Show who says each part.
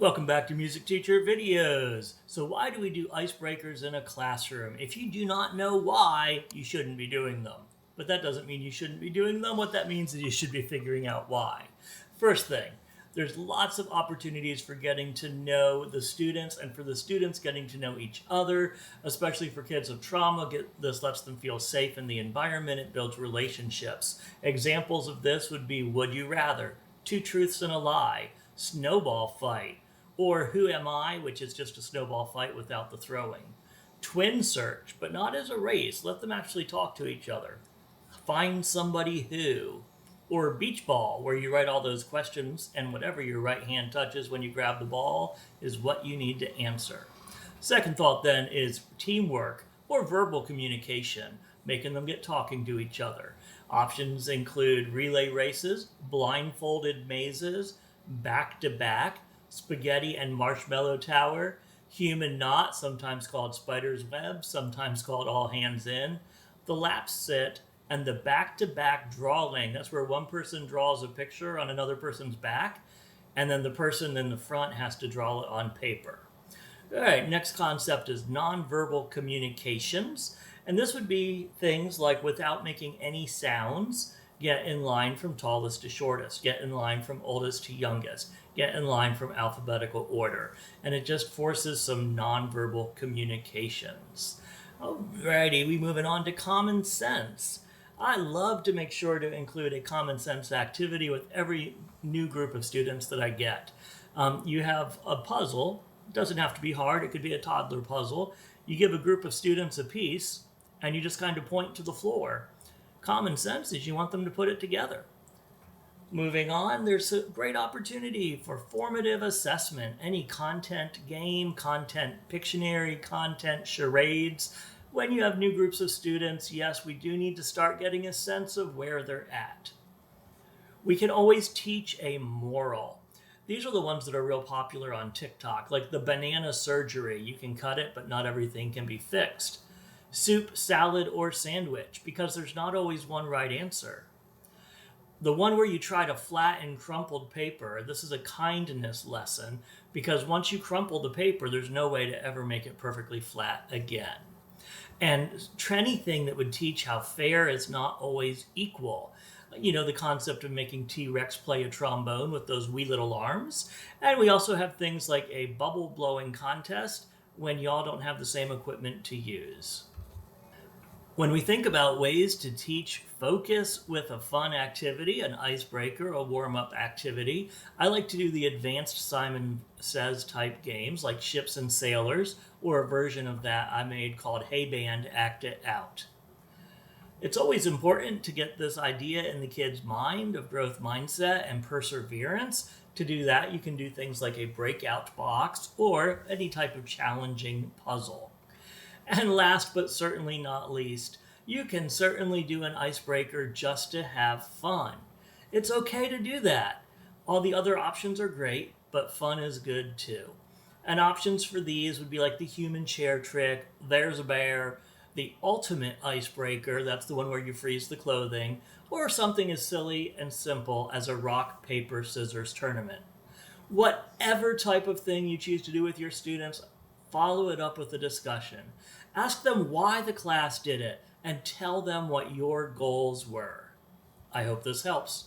Speaker 1: Welcome back to Music Teacher Videos. So why do we do icebreakers in a classroom? If you do not know why, you shouldn't be doing them. But that doesn't mean you shouldn't be doing them. What that means is you should be figuring out why. First thing, there's lots of opportunities for getting to know the students and for the students getting to know each other, especially for kids with trauma. This lets them feel safe in the environment. It builds relationships. Examples of this would be Would You Rather, Two Truths and a Lie, Snowball Fight, or Who Am I, which is just a snowball fight without the throwing. Twin search, but not as a race. Let them actually talk to each other. Find somebody who. Or beach ball, where you write all those questions and whatever your right hand touches when you grab the ball is what you need to answer. Second thought then is teamwork or verbal communication, making them get talking to each other. Options include relay races, blindfolded mazes, back-to-back, spaghetti and marshmallow tower, human knot, sometimes called spider's web, sometimes called all hands in, the lap sit, and the back-to-back drawing. That's where one person draws a picture on another person's back, and then the person in the front has to draw it on paper. All right, next concept is nonverbal communications, and this would be things like without making any sounds, get in line from tallest to shortest, get in line from oldest to youngest, get in line from alphabetical order. And it just forces some nonverbal communications. Alrighty, we moving on to common sense. I love to make sure to include a common sense activity with every new group of students that I get. You have a puzzle. It doesn't have to be hard. It could be a toddler puzzle. You give a group of students a piece, and you just kind of point to the floor. Common sense is you want them to put it together. Moving on, there's a great opportunity for formative assessment. Any content game, content Pictionary, content charades. When you have new groups of students, yes, we do need to start getting a sense of where they're at. We can always teach a moral. These are the ones that are real popular on TikTok, like the banana surgery. You can cut it, but not everything can be fixed. Soup, salad, or sandwich, because there's not always one right answer. The one where you try to flatten crumpled paper, this is a kindness lesson, because once you crumple the paper, there's no way to ever make it perfectly flat again. And anything that would teach how fair is not always equal. You know, the concept of making T-Rex play a trombone with those wee little arms. And we also have things like a bubble blowing contest when y'all don't have the same equipment to use. When we think about ways to teach focus with a fun activity, an icebreaker, a warm-up activity, I like to do the advanced Simon Says type games like Ships and Sailors, or a version of that I made called Hey Band, Act It Out. It's always important to get this idea in the kid's mind of growth mindset and perseverance. To do that, you can do things like a breakout box or any type of challenging puzzle. And last but certainly not least, you can certainly do an icebreaker just to have fun. It's okay to do that. All the other options are great, but fun is good too. And options for these would be like the human chair trick, there's a bear, the ultimate icebreaker, that's the one where you freeze the clothing, or something as silly and simple as a rock, paper, scissors tournament. Whatever type of thing you choose to do with your students, follow it up with a discussion. Ask them why the class did it and tell them what your goals were. I hope this helps.